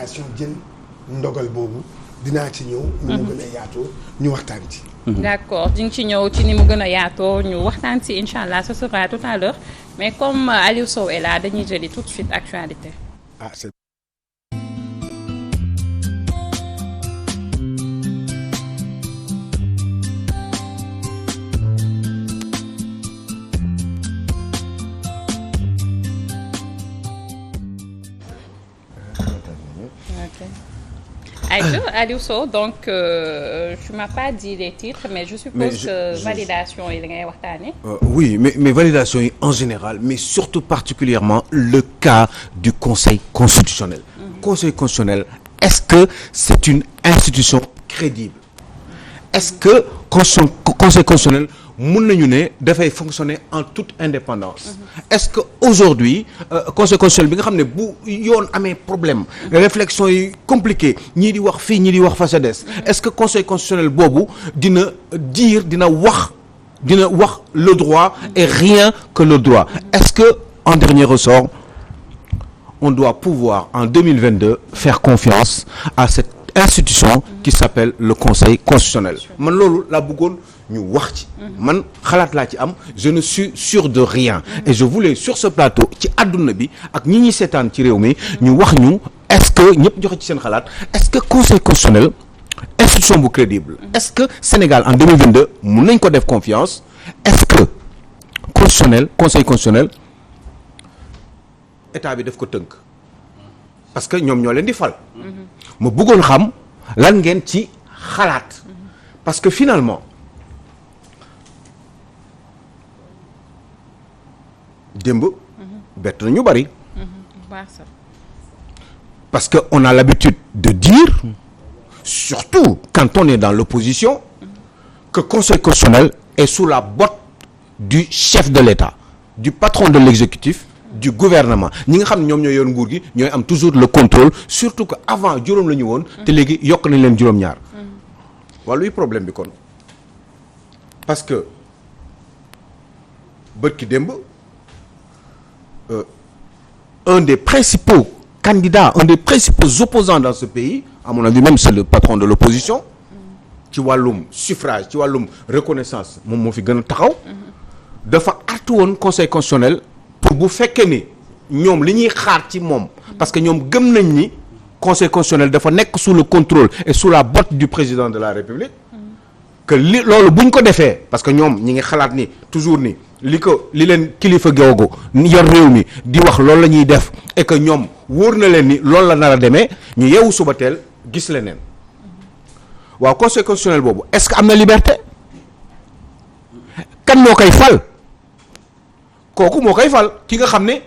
délégation jël ndogal boobu dinaa ci ñëw. ni mu gën a yaatoo ñu waxtaan ci. d'accord di nga ci ñëw ci ni mu gën a yaatoo ñu waxtaan ci incha allah ce sera tout à l'heure mais comme Aliou Sow est là dañuy jëli tout de suite actualité. ah c'est Aliou Sow donc tu m'as pas dit les titres mais je suppose que validation yi la ngay waxtaane. Oui mais validation yi en général mais surtout particulièrement le cas du Conseil constitutionnel. Conseil constitutionnel, est-ce que c'est une institution crédible? Est-ce que Conseil constitutionnel mën nañu ne dafay fonctionner en toute indépendance. Est-ce que aujourd'hui Conseil constitutionnel bi nga xam ne bu yoon amee problème réflexion yi compliqué ñii di wax fii ñii di wax fa sa des est-ce que Conseil constitutionnel boobu dina wax le droit et rien que le droit. Est-ce que en dernier ressort on doit pouvoir en 2022 faire confiance à cette institution qui s'appelle le Conseil constitutionnel. Man loolu laa bëggoon ñu wax ci. Man xalaat laa ci am je ne suis sûr de rien. Et je voulais sur ce plateau ci àdduna bi ak ñi ñuy seetaan ci réew mi ñu wax ñu est-ce que ñëpp joxe ci seen xalaat est-ce que Conseil constitutionnel institution bu crédible. Est-ce que Sénégal en 2022 mën nañ ko def confiance. Est-ce que Conseil constitutionnel état bi daf ko tënk parce que ñoom ñoo leen di fal. ma bëggoon xam lan ngeen ci xalaat parce que finalement démb bett na ñu bari parce que on a l'habitude de dire surtout quand on est dans l'opposition que Conseil constitutionnel est sous la botte du chef de l'État, du patron de l'exécutif, du gouvernement. ñi nga xam ne ñoom ñooy yor nguur gi ñooy am toujours le contrôle surtout que avant juróom la ñu woon te léegi yokk nañ leen juróom-ñaar wala luy problème bi kon parce que bërki démb un des principaux candidats, un des principaux opposants dans ce pays, à mon avis même c'est le patron de l'opposition ci wàllum suffrage ci wàllum reconnaissance moom moo fi gën a taxaw dafa artu woon Conseil constitutionnel pour bu fekkee ni ñoom li ñuy xaar ci moom parce que ñoom gëm nañ ni Conseil constitutionnel dafa nekk sous le contrôle et sous la botte du président de la République que loolu buñ ko defee parce que ñoom ñi ngi xalaat ni toujours ni li leen kilifa googu yor réew mi di wax loolu la ñuy def et que ñoom wóor na leen ni loolu la nar a demee ñu yeewu suba teel gis leneen waaw Conseil constitutionnel boobu est-ce que am na liberté kan moo koy fal kooku moo koy fal ki nga xam ne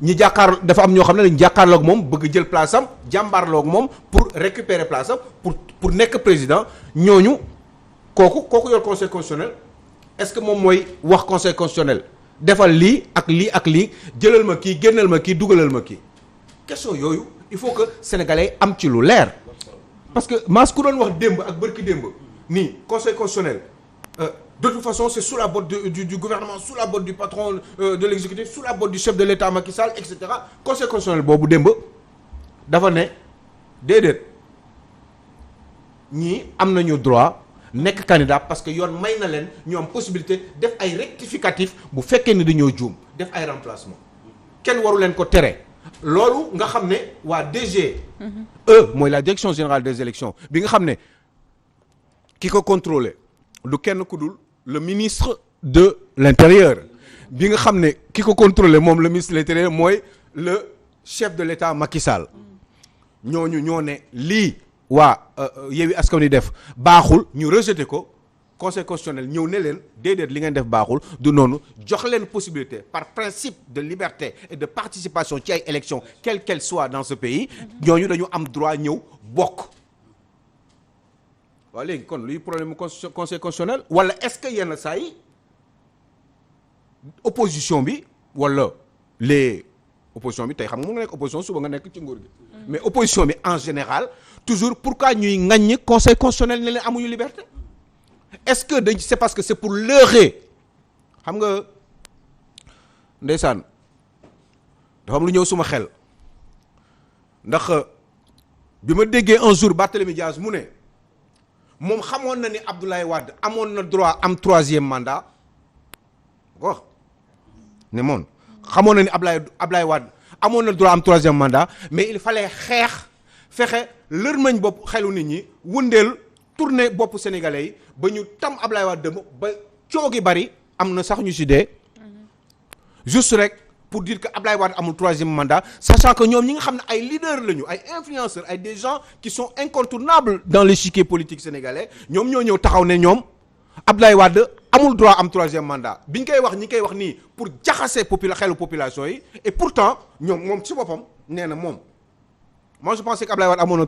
ñi jàkkaar dafa am ñoo xam ne dañu jàkkaarloog moom bëgg jël place am jàmbaarloog moom pour récupérer place am pour nekk président ñooñu kooku yor Conseil constitutionnel est-ce que moom mooy wax Conseil constitutionnel defal lii ak lii ak lii jëlal ma kii génnal ma kii dugalal ma kii question yooyu il faut que sénégalais am ci lu leer parce que maas ku doon wax démb ak bërki démb nii Conseil constitutionnel de toute façon c'est sous la botte du gouvernement sous la botte du patron de l'exécutif sous la botte du chef de l'État Macky Sall et cetera Conseil constitutionnel boobu démb dafa ne déedéet ñii am nañu droit nekk candidat parce que yoon may na leen ñu am possibilité def ay rectificatif bu fekkee ni dañoo juum def ay remplacement kenn waru leen ko tere loolu nga xam ne waa DG mooy la direction générale des élections bi nga xam ne ki ko contrôler du kenn ku dul le ministre de l'intérieur bi nga xam ne ki ko contrôler moom le ministre de l'intérieur mooy le chef de l'État Macky Sall ñooñu ñoo ne lii waa Yewwi Askan Wi def baaxul ñu rejeté ko Conseil constitutionnel ñëw ne leen déedéet li ngeen def baaxul du noonu jox leen possibilité par principe de liberté et de participation ci ay élections quelle qu'elle soit dans ce pays ñooñu dañu am droit ñëw bokk waaw léegi kon luy problème Conseil constitutionnel wala est-ce que yenn saa yi opposition bi wala les opposition bi tey xam nga mu nga nekk opposition suba nga nekk ci nguur gi mais opposition bi en général toujours pourquoi ñuy ŋaññi Conseil constitutionnel ne leen amuñu liberté est-ce que dañ c'est parce que c'est pour leurrer xam nga ndeysaan dafa am lu ñëw suma xel ndax bi ma déggee un jour Barthélémy Dias mu ne moom xamoon na ni Abdoulaye Wade amoon na droit am 3e mandat wax ne moom xamoon na ni Abdoulaye Wade amoon na droit am 3e mandat mais il fallait fexe lërmañ bopp xelu nit ñi wëndeel tourner bopp sénégalais yi ba ñu tam Abdoulaye Wade dem ba coow gi bari am na sax ñu si dee juste rek pour dire que Abdoulaye Wade amul 3e mandat sachant que ñoom ñi nga xam ne ay leaders lañu ay influenceurs ay des gens qui sont incontournables dans l'échiquier politique sénégalais ñoom ñoo ñëw taxaw ne ñoom Abdoulaye Wade amul droit am 3e mandat bi ñu koy wax ñi koy wax nii pour jaxase xelu population yi et pourtant ñoom moom ci boppam nee na moom moi je pensais que Abdoulaye Wade amoon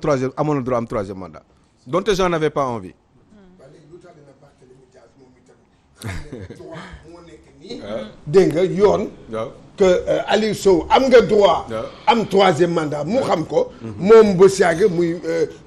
na droit am 3e mandat donte j'en avais pas envie. dégg nga yoon. que Aliou Sow am nga droit. am 3e mandat mu xam ko. moom ba siyaage muy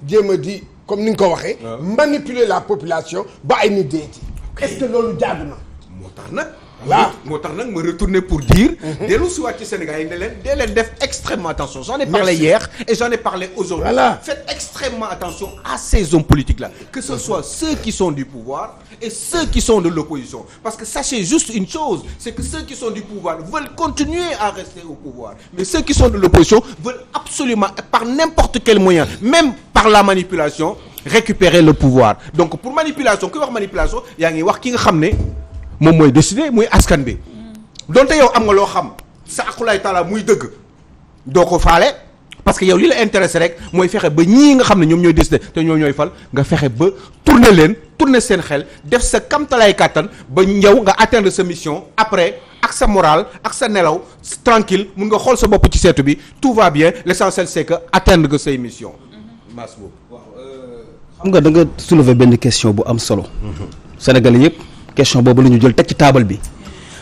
jéem a di comme ni nga ko waxee. manipuler la population ba ay nit dee ci. est-ce que loolu jaadu na. moo tax nag. voilà moo tax nag ma retourner pour dire. dellu si waat ci Sénégal yi ne leen dee leen def extrêmement attention. J'en ai parlé hier et j'en ai parlé aujourd'hui. Voilà. Faites extrêmement attention à ces hommes politiques là, que ce soit ceux qui sont du pouvoir et ceux qui sont de l'opposition. Parce que sachez juste une chose, c'est que ceux qui sont du pouvoir veulent continuer à rester au pouvoir, mais ceux qui sont de l'opposition veulent absolument par n'importe quel moyen, même par la manipulation, récupérer le pouvoir. Donc pour manipulation ku wax manipulation yaa ngi wax ki nga xam ne moom mooy décider muy askan bi donte yow am nga loo xam sa akulaay taala muy dëgg doo ko faale parce que yow li la intéressé rek mooy fexe ba ñii nga xam ne ñoom ñooy décider te ñoom ñooy fal nga fexe ba tourner seen xel def sa kamtalaay kàttan ba ñëw nga atteindre sa mission après ak sa moral ak sa nelaw tranquille mun nga xool sa bopp ci seetu bi tout va bien l'essentiel c'est que atteindre que say mission mas boobu xam nga da nga soulever benn question bu am solo Sénégalais yëpp question boobu la ñu jël teg ci table bi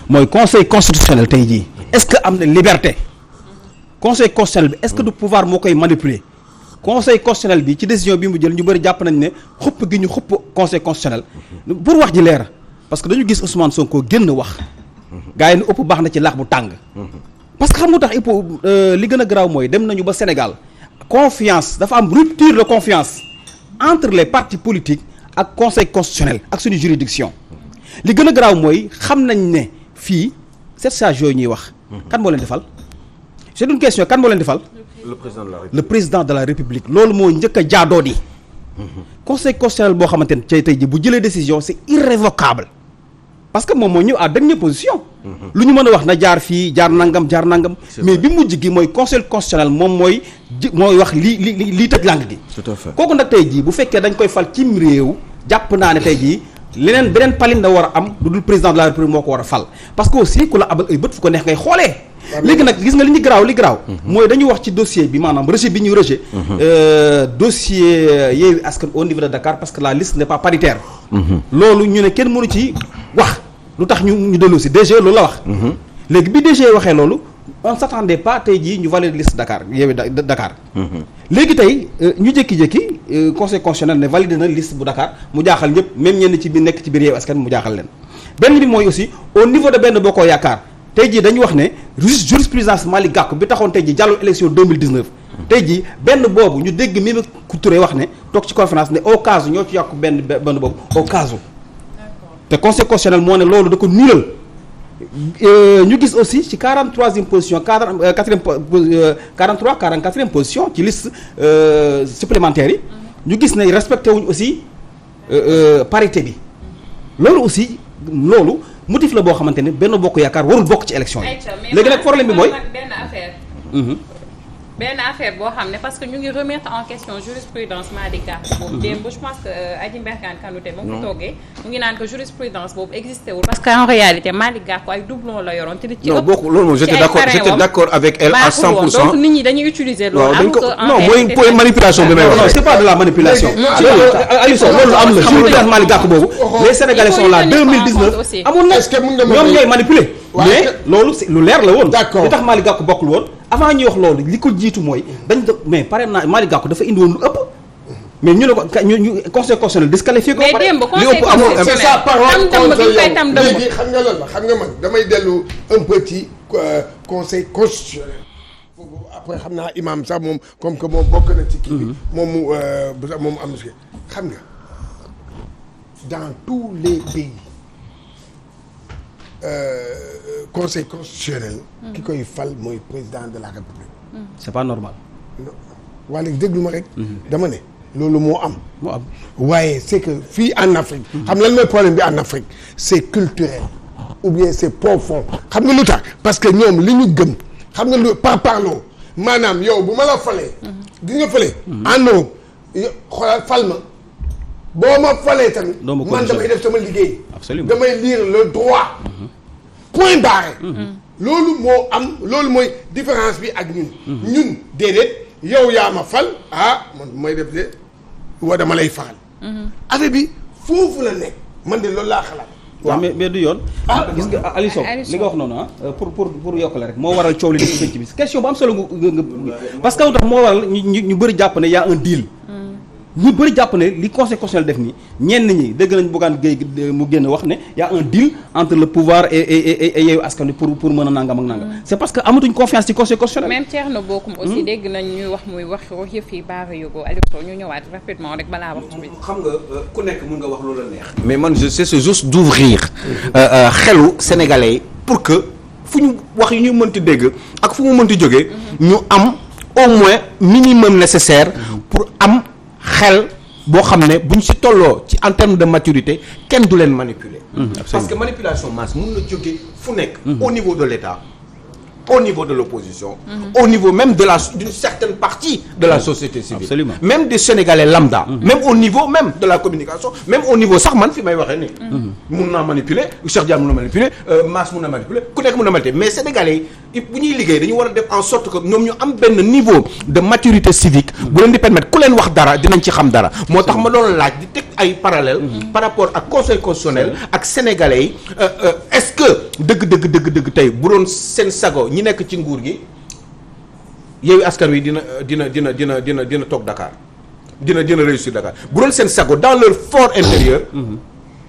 mooy conseil constitutionnel tey jii est-ce que am na liberté conseil constitutionnel bi est-ce que du pouvoir moo koy manipuler conseil constitutionnel bi ci décision bi mu jël ñu bëri jàpp nañ ne xupp gi ñu xupp conseil constitutionnel pour wax ji leer parce que dañu gis Ousmane Sonko génn wax gars yi ne ëpp baax na ci laax bu tàng parce que xam nga tax li gën a garaaw mooy dem nañu ba Sénégal confiance dafa am rupture de confiance entre les partis politiques ak conseil constitutionnel ak suñu juridiction li gën a garaaw mooy xam nañ ne fii 7 sages yooyu ñuy wax kan moo leen defal c'est une question kan moo leen defal le président de la république loolu moo njëkk a jaadoo di conseil constitutionnel boo xamante ne tey ji bu jëlee décision c'est irrévocable parce que moom moo ñëw à dernière position lu ñu mën a wax na jaar fii jaar nangam mais bi mujj gi mooy conseil constitutionnel moom mooy wax lii tëj langue gi tout à fait kooku nag tey jii bu fekkee dañ koy fal cim réew jàpp naa ne tey jii beneen palin da war a am lu dul président de la république moo ko war a fal parce que aussi ku la abal ay bët fu ko neex ngay xoolee léegi nag gis nga li garaaw mooy dañu wax ci dossier bi maanaam rejet bi ñu rejet dossier Yewwi Askan au niveau de Dakar parce que la liste n'est pas paritaire loolu ñu ne kenn mënu ci wax lu tax ñu dellu si DG loolu la wax léegi bi DG waxee loolu on s'attendait pas tey jii ñu valider liste Dakar Yewwi Dakar léegi tey ñu jékki-jékki conseil constitutionnel ne validé na liste bu Dakar mu jaaxal ñëpp même ñenn ci biir nekk ci biir Yewwi Askan mu jaaxal leen benn bi mooy aussi au niveau de Benno Bokk Yaakaar tey jii dañu wax ne jurisprudence Malick Gakou bi taxoon tey jii jàllu élection 2019 tey jii benn boobu ñu dégg Mimi Touré wax ne toog ci conférence ne au cas où ñoo ci yokk benn boobu au cas où te conseil constitutionnel moo ne loolu da ko nulal ñu gis aussi ci 43e position 44e position ci liste supplémentaire yi ñu gis ne respecté wuñ aussi parité bi loolu aussi loolu motif la boo xamante ne Benno Bokk Yaakaar warul bokk ci élection yi léegi nag problème bi mooy benn affaire boo xam ne parce que ñu ngi remettre en question jurisprudence Malick Gakou boobu démb je pense que Adji Mbergane Kanouté ba mu toogee mu ngi naan que jurisprudence boobu existé wul parce que en réalité Malick Gakou ay doublon la yoroon te li ci ëpp bokk loolu moom j'étais d'accord avec elle à 100%. donc nit ñi dañuy utiliser loolu am que non mooy manipulation bi may wax non c'est pas de la manipulation Aliou Sow loolu am na jurisprudence Malick Gakou boobu les Sénégalais sont là 2019 amul na ñoom ñooy manipuler mais loolu c'est lu leer la woon li tax Malick Gakou bokkul woon avant ñuy wax loolu li ko jiitu mooy dañ mais pare naa Malick Gakou dafa indi woon lu ëpp mais ñu ne ko ñu conseil constitutionnel disqualifié ko mais démb li ëpp amul c'est ça parole contre yow léegi xam nga lan la xam nga man damay dellu un peu ci conseil constitutionnel après xam naa imam sax moom comme que moom bokk na ci kii bi moom am si xam nga dans tous les pays conseil constitutionnel ki koy fal mooy président de la république c'est pas normal. waa léegi déglu ma rek dama ne loolu moo am waaye c'est que fii en Afrique xam lan mooy problème bi en Afrique c'est culturel ou bien c'est profond xam nga lu tax parce que ñoom li ñu gëm xam nga lu parloo maanaam yow bu ma la falee di nga fale en Europe xoolal fal ma boo ma falee tamit man damay def sama liggéey damay lire le droit point barré loolu moo am loolu mooy différence bi ak ñun déedéet yow yaa ma fal man may def de wa dama lay faral affaire bi foofu la nekk man de loolu laa xalaat waaw mais du yoon. gis nga Aliou Sow li nga wax noonu pour yokk la rek moo waral coow li di ci bi question bu am solo nga parce que tax moo waral ñu bëri jàpp ne y a un deal. ñu bëri jàpp ne li conseil constitutionnel def nii ñenn ñi dégg nañ Bougane Gueye mu génn wax ne y a un deal entre le pouvoir et Yewwi Askan Wi pour mën a nangam ak nangam. c'est parce que amatuñ confiance ci conseil constitutionnel. même Thierno Bocoum aussi dégg nañ ñuy wax muy wax yëf yi baara yóbbu Aliou Sow ñu ñëwaat rapidement rek balaa waxtu bi. xam nga ku nekk mën nga wax loolu la neex. mais man je sais c'est juste d'ouvrir xelu sénégalais pour que fu ñu wax yi ñu mënti dégg ak fu mu mënti jógee. ñu am au moins minimum nécessaire pour am. xel boo xam ne buñ ci tolloo ci en termes de maturité kenn du leen manipuler. parce que manipulation masse mën na jóge fu nekk. au niveau de l'État au niveau de l'opposition au niveau même d'une certaine partie de la société civile. Absolument. Même des Sénégalais lambda. Même au niveau même de la communication même au niveau sax man fi may waxee nii. mun naa manipuler Cheikh Diagne mun na manipuler Mass mun na manipuler ku nekk mun na manipuler mais Sénégalais yi bu ñuy liggéey dañu war a def en sorte que ñoom ñu am benn niveau de maturité civique bu leen di permettre ku leen wax dara dinañ ci xam dara moo tax ma doon laaj di teg ay parallèle par rapport ak conseil constitutionnel ak sénégalais yi est-ce que dëgg tey bu doon seen sago ñi nekk ci nguur gi Yewwi Askan Wi dina toog Dakar dina réussir Dakar bu doon seen sago dans leur fort intérieur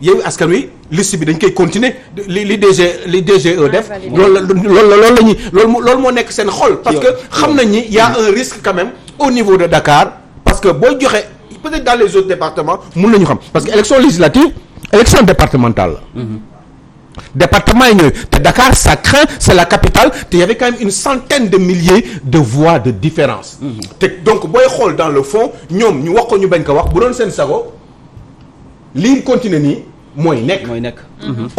Yewwi Askan Wi liste bi dañ koy continuer li DGE def loolu moo nekk seen xol parce que xam nañ ni y a un risque quand même au niveau de Dakar parce que booy joxe peut-être dans les autres départements mun nañu xam parce que élection législative élection départementale la département yi ñooy te Dakar ça craint c'est la capitale te y avait quand même une centaine de milliers de voix de différence te donc booy xool dans le fond ñoom ñu wax ko ñu bañ ko wax bu doon seen sago lii continuer nii mooy nekk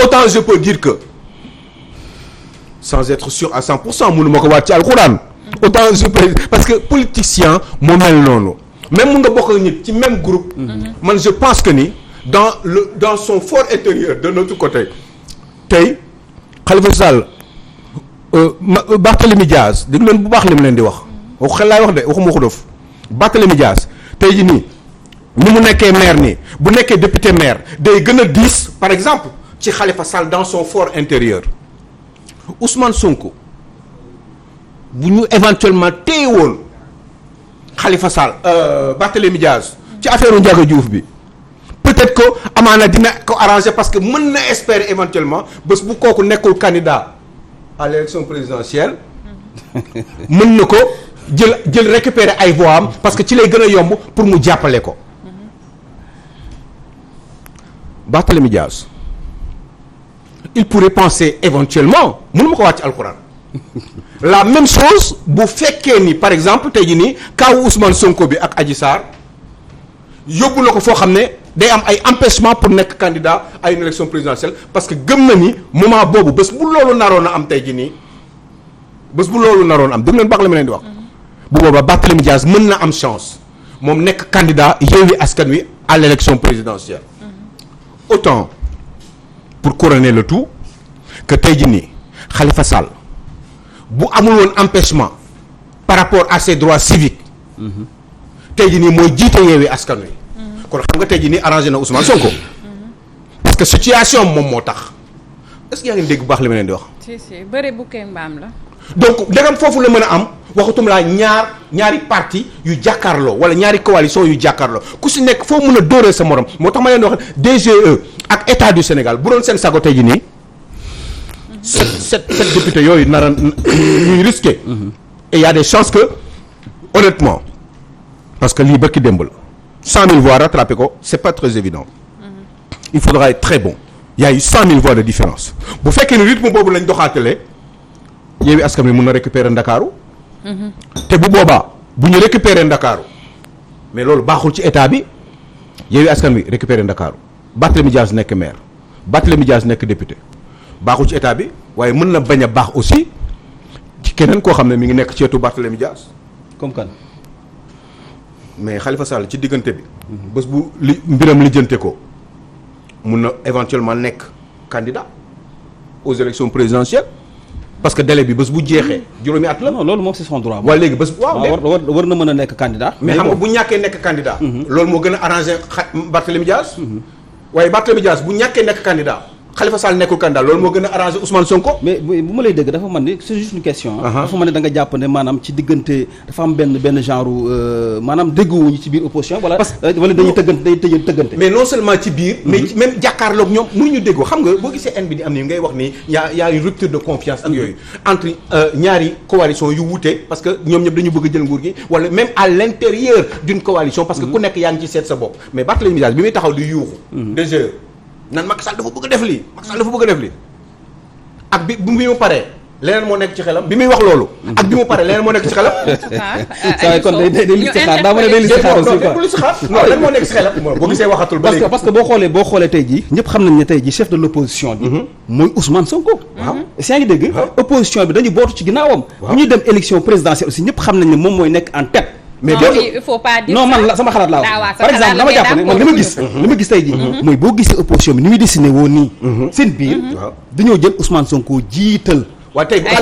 autant je peux dire que sans être sûr à 100% mënu ma ko waat ci alxuraan autant je peux parce que politicien moo mel noonu même mun nga bokk ak nit ci même groupe man je pense que ni dans son fort intérieur de notre côté tey Khalifa Sall Barthélémy Diaz dégg leen bu baax li mu leen di wax waxu xel laay wax de waxuma ko dof Barthélémy Diaz tey jii nii ni mu nekkee maire nii bu nekkee député maire day gën a diis par exemple ci Khalifa Sall dans son fort intérieur Ousmane Sonko bu ñu éventuellement téye woon Khalifa Sall Barthélémy Diaz ci affaire Ndiaga Diouf bi peut-être que amaana dina ko arranger parce que mën na espérer éventuellement bés bu kooku nekkul candidat à l'élection présidentielle mën na ko jël récupérer ay voix am parce que ci lay gën a yomb pour mu jàppale ko Barthélémy Diaz il pourrait penser éventuellement mënu ma ko wax ci alxuraan la même chose bu fekkee ni par exemple tey jii nii kaw Ousmane Sonko bi ak Adji Sarr yóbbu na ko foo xam ne day am ay empêchement pour nekk candidat à une élection présidentielle parce que gëm na ni moment boobu bés bu loolu naroon a am tey jii nii bés bu loolu naroon am dégg leen baax la ma leen di wax bu boobaa Barthélémy Diaz mën na am chance moom nekk candidat Yewwi Askan Wi à l'élection présidentielle autant pour couronner le tout que tey jii nii Khalifa Sall bu amul woon empêchement par rapport à ses droits civiques tey jii nii mooy jiite Yewwi Askan Wi kon xam nga tey jii nii arrangé na Ousmane Sonko parce que situation moom moo tax est-ce que yaa ngi dégg bu baax li ma leen di wax. si bëre bu kee mbaam la. donc dagam foofu la mën a am waxatum laa ñaari parti yu jàkkaarloo wala ñaari coalition yu jàkkaarloo ku si nekk foo mën a dóoree sa morom moo tax ma leen di wax DGE ak état du Sénégal bu doon seen sago tey jii nii. sept députés yooyu nar a ñuy risqué. et il y a des chances que honnêtement parce que lii barki démb la 100 000 voix rattrapé ko c'est pas très évident il faudra être très bon il y a eu 100 000 voix de différence bu fekkee ne rythme boobu lañ doxaatale Yewwi Askan Wi mun na récupérer Ndakaaru te bu boobaa bu ñu récupérer Ndakaaru mais loolu baaxul ci état bi Yewwi Askan Wi récupérer Ndakaaru Barthélémy Dias nekk maire Barthélémy Dias nekk député baaxul ci état bi waaye mën na bañ a baax aussi ci keneen koo xam ne mi ngi nekk ci wetu Barthélémy Dias comme kan. mais Khalifa Sall ci diggante bi bés bu li mbiram lijjante ko mun na éventuellement nekk candidat aux élections présidentielles parce que délai bi bés bu jeexee juróomi at la. non loolu moom c'est son droit. waaye léegi bés war na mën a nekk candidat. mais xam nga bu ñàkkee nekk candidat. loolu moo gën a arrangé Barthélémy Dias. waaye Barthélémy Dias bu ñàkkee nekk candidat Khalifa Sall nekkul candidat loolu moo gën a arrangé Ousmane Sonko. mais bu ma lay dégg dafa man ni c'est juste une question. dafa man ne da nga jàpp ne maanaam ci diggante dafa am benn genre maanaam dégguwuñu ci biir opposition. wala dañuy tëggante. mais non seulement ci biir. mais même jàkkaarloog ñoom mënuñu déggoo xam nga boo gisee haine bi di am nii ngay wax ni y a une rupture de confiance ak yooyu entre ñaari coalition yu wuute parce que ñoom ñëpp dañu bëgg a jël nguur gi wala même à l'intérieur d'une coalition parce que ku nekk yaa ngi ci seet sa bopp mais Barthélémy Dias bi muy taxaw di yuuxu déjà nan Macky Sall dafa bëgg a def lii Macky Sall dafa bëgg a def lii ak bi mu paree leneen moo nekk ci xelam bi muy wax loolu ak bi mu paree leneen moo nekk ci xelam saa kon day listixaar daa mën a day listixaar aussi quoi non lan moo nekk ci xelam boo gisee waxatul ba léegi parce que boo xoolee tey jii ñëpp xam nañ ne tey jii chef de l'opposition bi mooy Ousmane Sonko waaw yaa ngi dégg opposition bi dañu bootu ci ginnaawam bu ñuy dem élection présidentielle aussi ñëpp xam nañ ne moom mooy nekk en tête mais il faut pas dire non man la sama xalaat laa wax par exemple dama jàpp ne man li ma gis tey jii mooy boo gisee opposition bi ni muy dessiné woon nii seen biir dañoo jël Ousmane Sonko jiital waaw tey parce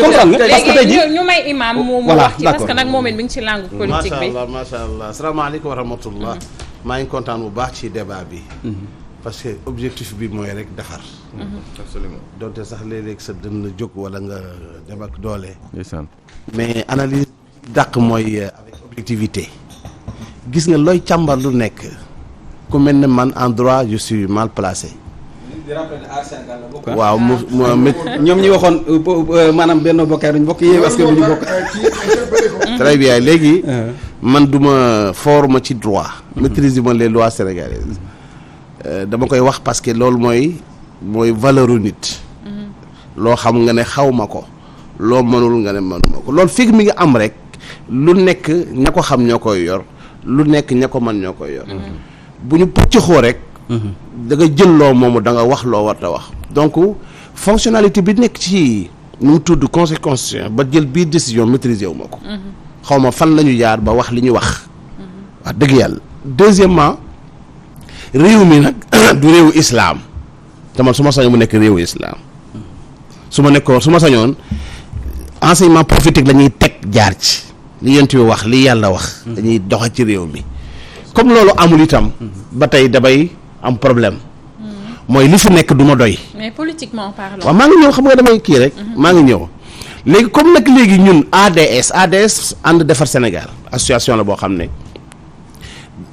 que tey jii ñu may imam mu wax ci parce que nag moom it mi ngi ci langue politique bi macha allah asalaamaaleykum wa rahmatullah maa ngi kontaan bu baax ci débat bi parce que objectif bi mooy rek defar absolument donte sax léeg-léeg sa dënn la jóg wala nga dem ak doole mais analyse dàq mooy avec objectivité gis nga looy càmbar lu nekk ku mel ne man en droit je suis mal placé waaw ñoom ñi waxoon maanaam Benno Bokk duñ bokk Yewwi Askan Wi ñu bokk très bien léegi man duma forme ci droit maîtriser ma les lois sénégalaises dama koy wax parce que loolu mooy valeuru nit loo xam nga ne xaw ma ko loo mënul nga ne mënuma ko loolu fekk mi nga am rek lu nekk ña ko xam ñoo koy yor lu nekk ña ko mën ñoo koy yor bu ñu pëccëxoo rek da nga jël loo moomu da nga wax loo war a wax donc fonctionnalité bi nekk ci nu mu tudd conseil constitutionnel ba jël biir décision maîtriser wu ma ko xaw ma fan la ñu jaar ba wax li ñu wax wax dëgg yàlla deuxièmement réew mi nag du réewu islam te man su ma sañoon mu nekk réewu islam su ma sañoon enseignement prophétique la ñuy teg jaar ci li yent bi wax li yàlla wax dañuy doxe ci réew mi comme loolu amul itam ba tey damay am problème mooy li fi nekk du ma doy mais politiquement parlant waaw maa ngi ñëw xam nga damay kii rek maa ngi ñëw léegi comme nag léegi ñun ADS ànd defar Sénégal association la boo xam ne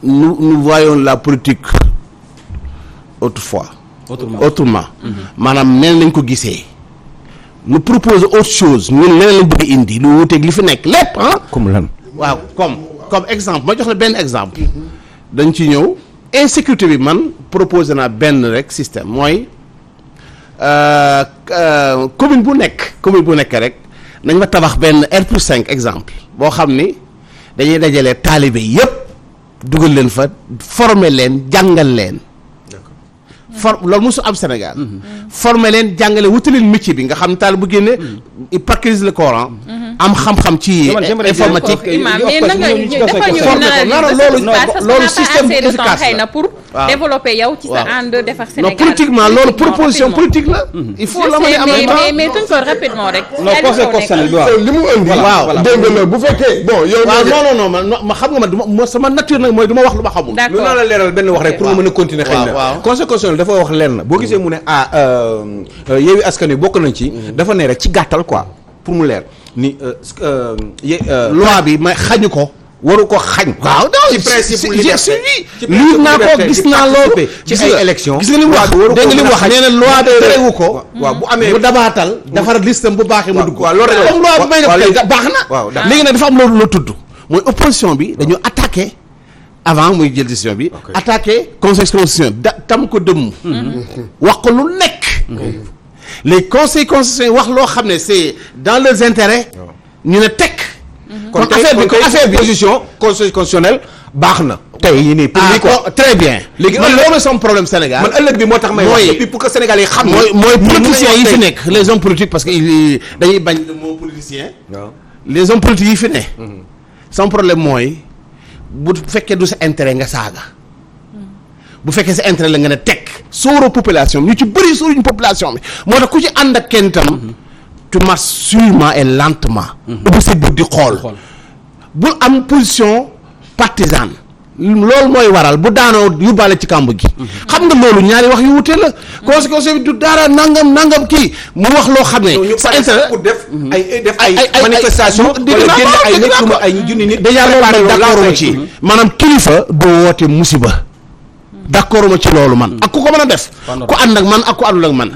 nous voyons la politique autrement maanaam neen lañ ko gisee nous propose autre chose ñun leneen lañ bëgg indi lu wuteeg li fi nekk lépp comme lan waaw comme exemple ma jox la benn exemple dañ ci ñëw insécurité bi man proposé naa benn rek système mooy commune bu nekk rek nañ ma tabax benn R+5 exemple boo xam ni dañuy dajale taalibe yépp dugal leen fa former leen jàngal leen loolu mosu am Sénégal former leen jàngale wutaleen métier bi nga xam ne taal bu génne il maîtrise le Coran am xam-xam ci informatique loolu système efficace la pour développer yow ci sa ànd defar Sénégal non politiquement loolu proposition politique la il faut la mais tuñ ko rapidement rek conseil constitutionnel bi li mu indi waaw dégg nga bu fekkee bon yow non ma xam nga ma sama nature nag mooy du ma wax lu ma xamul lu naa la leeral benn wax rek pour nga mën a continuer xëy na conseil constitutionnel dafa wax lenn boo gisee mu ne Yewwi Askan Wi bokk nañ ci dafa ne rek ci gàttal quoi pour mu leer ni loi bi may xañu ko waru ko xañ. waaw non ci principe j'ai liberté suivi lii naa ko gis naa loolu ci ay élection gis nga li mu wax dégg nga li mu wax nee na loi terewu ko waaw bu amee bu dabaatal defar listam bu baaxee mu dugg waaw loolu comme loi bu may def kay baax na waaw léegi nag dafa am loolu la tudd mooy opposition bi dañu attaqué avant muy jël décision bi attaqué conseil constitutionnel tam ko dëmm wax ko lu nekk les conseils constitutionnels wax loo xam ne c'est dans leurs intérêts ñu ne tekk kon affaire bi position conseil constitutionnel baax na tey yi nii pour lii quoi très bien léegi man loolu son problème Sénégal man ëllëg bi moo tax may wax et puis pour que Sénégal yi xam mooy politiciens yi fi nekk les hommes politiques parce que dañuy bañ le mot politicien les hommes politiques yi fi ne son problème mooy bu fekkee du sa intérêt nga saaga bu fekkee sa intérêt la nga ne tekk sóoro population ñu ci bëri sóoruñu population bi moo tax ku ci ànd ak kenn tam tu marches sûrement et lentement ubbi sa bët di xool bul am position partisane loolu mooy waral bu daanoo yóbbaale ci kàmb gi xam nga loolu ñaari wax yu wute la conséquence bi du dara nangam kii mu wax loo xam ne sa intérêt pour def ay manifestation wala génn ay nit lu ay junni nit déjà loolu d'accord ma ci maanaam kilifa doo woote musiba d'accord ma ci loolu man ak ku ko mën a def ku ànd ak man ak ku àndul ak man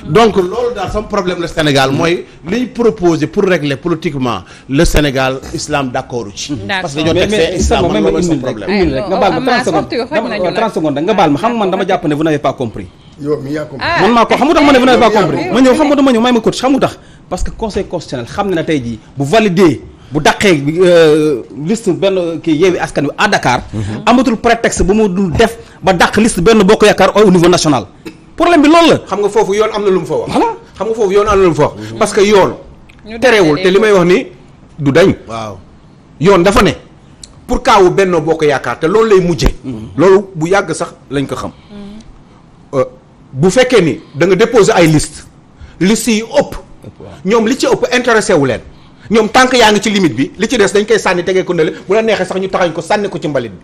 donc loolu daal sama problème le Sénégal mooy liñ proposé pour régler politiquement le Sénégal islam d'accord ci parce que dañoo teg fee islam man loolu son problème nga baal ma 30 secondes nga baal ma xam nga man dama jàpp ne vous n'avez pas compris yow mi yaa compris man maa ko xam nga tax ma ne vous n'avez pas compris ma ñëw xam nga dama ñëw may ma coach xam nga tax parce que conseil constitutionnel xam na tey jii bu valider bu daqee liste benn kii Yewwi Askan Wi à Dakar amatul prétexte bu mu dul def ba dàq liste benn Bokk Yaakaar au niveau national problème bi loolu la xam nga foofu yoon am na lu mu fa wax voilà xam nga foofu yoon am na lu mu fa wax parce que yoon terewul te li may wax ni du dañ waaw yoon dafa ne pour kaawu Benno Bokk Yaakaar te loolu lay mujjee loolu bu yàgg sax lañ ko xam bu fekkee ni da nga déposer ay liste yi ëpp ñoom li ci ëpp intéressé wu leen ñoom tant que yaa ngi ci limite bi li ci des dañ koy sànni tegee ko ne bu la neexee sax ñu taxañ ko sànni ko ci mbalit bi